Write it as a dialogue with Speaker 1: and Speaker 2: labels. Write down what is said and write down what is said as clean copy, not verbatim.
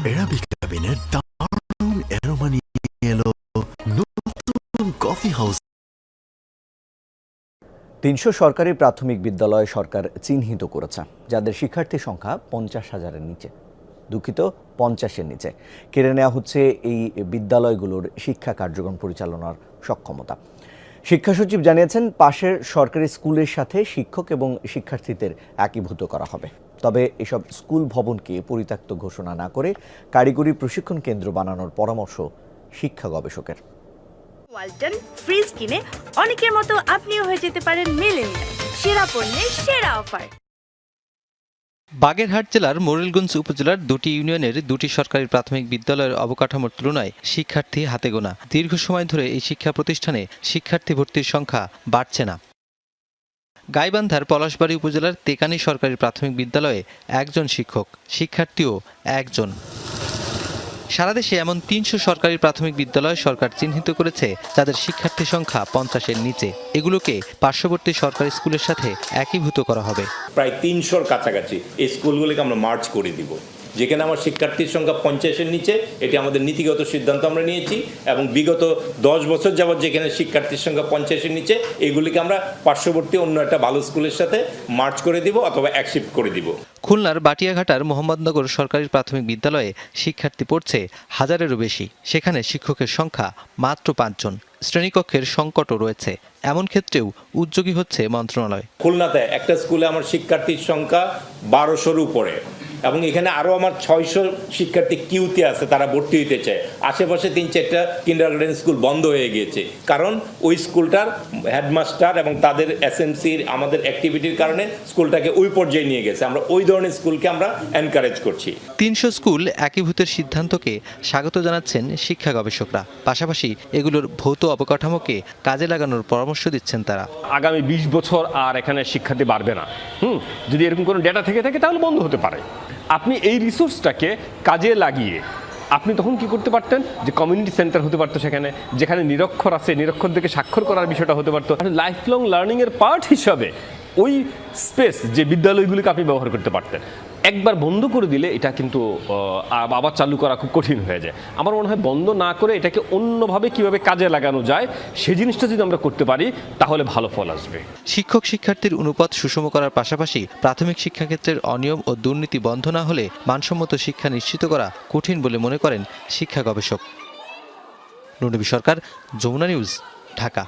Speaker 1: এরাবিকা বিনের দারুণ অ্যারোমা নিয়ে এলো নতুন কফি হাউস।
Speaker 2: ৩০০ সরকারি প্রাথমিক বিদ্যালয় সরকার চিহ্নিত করেছে, যাদের শিক্ষার্থীর সংখ্যা ৫০,০০০-এর নিচে। দুঃখিত, ৫০-এর নিচে। কেড়ে নেওয়া হচ্ছে এই বিদ্যালয়গুলোর শিক্ষা কার্যক্রম পরিচালনার সক্ষমতা। শিক্ষা সচিব জানিয়েছেন, পাশের সরকারি স্কুলের সাথে শিক্ষক এবং শিক্ষার্থীদের একীভূত করা হবে। তবে এসব স্কুল ভবনকে পরিত্যক্ত ঘোষণা না করে কারিগরি প্রশিক্ষণ কেন্দ্র বানানোর পরামর্শ শিক্ষা গবেষকের।
Speaker 3: ওয়ালটন ফ্রিজ কিনে অনেকের মতো আপনিও হয়ে যেতে পারেন মিলেনিয়াল। সেরা পণ্যের সেরা অফার।
Speaker 4: বাগেরহাট জেলার মোরেলগঞ্জ উপজেলার দুটি ইউনিয়নের দুটি সরকারি প্রাথমিক বিদ্যালয়ের অবকাঠামোর তুলনায় শিক্ষার্থী হাতে গোনা। দীর্ঘ সময় ধরে এই শিক্ষা প্রতিষ্ঠানে শিক্ষার্থী ভর্তির সংখ্যা বাড়ছে না। গাইবান্ধার পলাশবাড়ী উপজেলার তেকানি সরকারি প্রাথমিক বিদ্যালয়ে একজন শিক্ষক, শিক্ষার্থীও একজন। সারা দেশে এমন ৩০০ সরকারি প্রাথমিক বিদ্যালয় সরকার চিহ্নিত করেছে, যাদের শিক্ষার্থী সংখ্যা ৫০-এর নিচে। এগুলোকে পার্শ্ববর্তী সরকারি স্কুলের সাথে একীভূত করা হবে।
Speaker 5: প্রায় ৩০০-র কাছাকাছি এই স্কুলগুলিকে আমরা মার্জ করে দিব, যেখানে আমার শিক্ষার্থীর সংখ্যা ৫০-এর নিচে। এটি আমাদের নীতিগত সিদ্ধান্ত আমরা নিয়েছি এবং বিগত ১০ বছর যাবৎ যেখানে শিক্ষার্থীর সংখ্যা ৫০-এর নিচে, এগুলিকে আমরা পার্শ্ববর্তী অন্য একটা ভালো স্কুলের সাথে মার্জ করে দিব অথবা অ্যাকসেপ্ট করে দিব।
Speaker 4: খুলনার বাটিয়াঘাটার মোহাম্মদনগর সরকারি প্রাথমিক বিদ্যালয়ে শিক্ষার্থী পড়ছে ১০০০-এরও বেশি। সেখানে শিক্ষকের সংখ্যা মাত্র ৫ জন। শ্রেণীকক্ষের সংকটও রয়েছে। এমন ক্ষেত্রেও উদ্যোগী হচ্ছে মন্ত্রণালয়।
Speaker 5: খুলনাতে একটা স্কুলে আমার শিক্ষার্থীর সংখ্যা ১২০০-র উপরে এবং এখানে আরও আমার ৬০০ শিক্ষার্থী কিউতে আছে, তারা ভর্তি হইতে চায়। আশেপাশে ৩-৪টা কিন্ডারগার্টেন স্কুল বন্ধ হয়ে গিয়েছে, কারণ ওই স্কুলটার হেডমাস্টার এবং তাদের এসএমসির আমাদের অ্যাক্টিভিটির কারণে স্কুলটাকে ওই পর্যায়ে নিয়ে গেছে। আমরা ওই ধরনের স্কুলকে আমরা এনকারেজ করছি।
Speaker 4: ৩০০ স্কুল একীভূতের সিদ্ধান্তকে স্বাগত জানাচ্ছেন শিক্ষা গবেষকরা। পাশাপাশি এগুলোর ভৌত অবকাঠামোকে কাজে লাগানোর পরামর্শ দিচ্ছেন তারা।
Speaker 6: আগামী ২০ বছর আর এখানে শিক্ষার্থী বাড়বে না। যদি এরকম কোনো ডেটা থেকে থাকে তাহলে বন্ধ হতে পারে। আপনি এই রিসোর্সটাকে কাজে লাগিয়ে আপনি তখন কি করতে পারতেন, যে কমিউনিটি সেন্টার হতে পারতো সেখানে, যেখানে নিরক্ষর আছে নিরক্ষরদেরকে স্বাক্ষর করার বিষয়টা হতে পারতো। লাইফ লং লার্নিংয়ের পার্ট হিসাবে ওই স্পেস যে বিদ্যালয়গুলিকে আপনি ব্যবহার করতে পারতেন। একবার বন্ধ করে দিলে এটা কিন্তু আবার চালু করা খুব কঠিন হয়ে যায়। আমার মনে হয় বন্ধ না করে এটাকে অন্যভাবে কিভাবে কাজে লাগানো যায় সেই জিনিসটা যদি আমরা করতে পারি তাহলে ভালো ফল আসবে।
Speaker 4: শিক্ষক শিক্ষার্থীর অনুপাত সুষম করার পাশাপাশি প্রাথমিক শিক্ষাক্ষেত্রের অনিয়ম ও দুর্নীতি বন্ধ না হলে মানসম্মত শিক্ষা নিশ্চিত করা কঠিন বলে মনে করেন শিক্ষা গবেষক। নুনবী সরকার, যমুনা নিউজ, ঢাকা।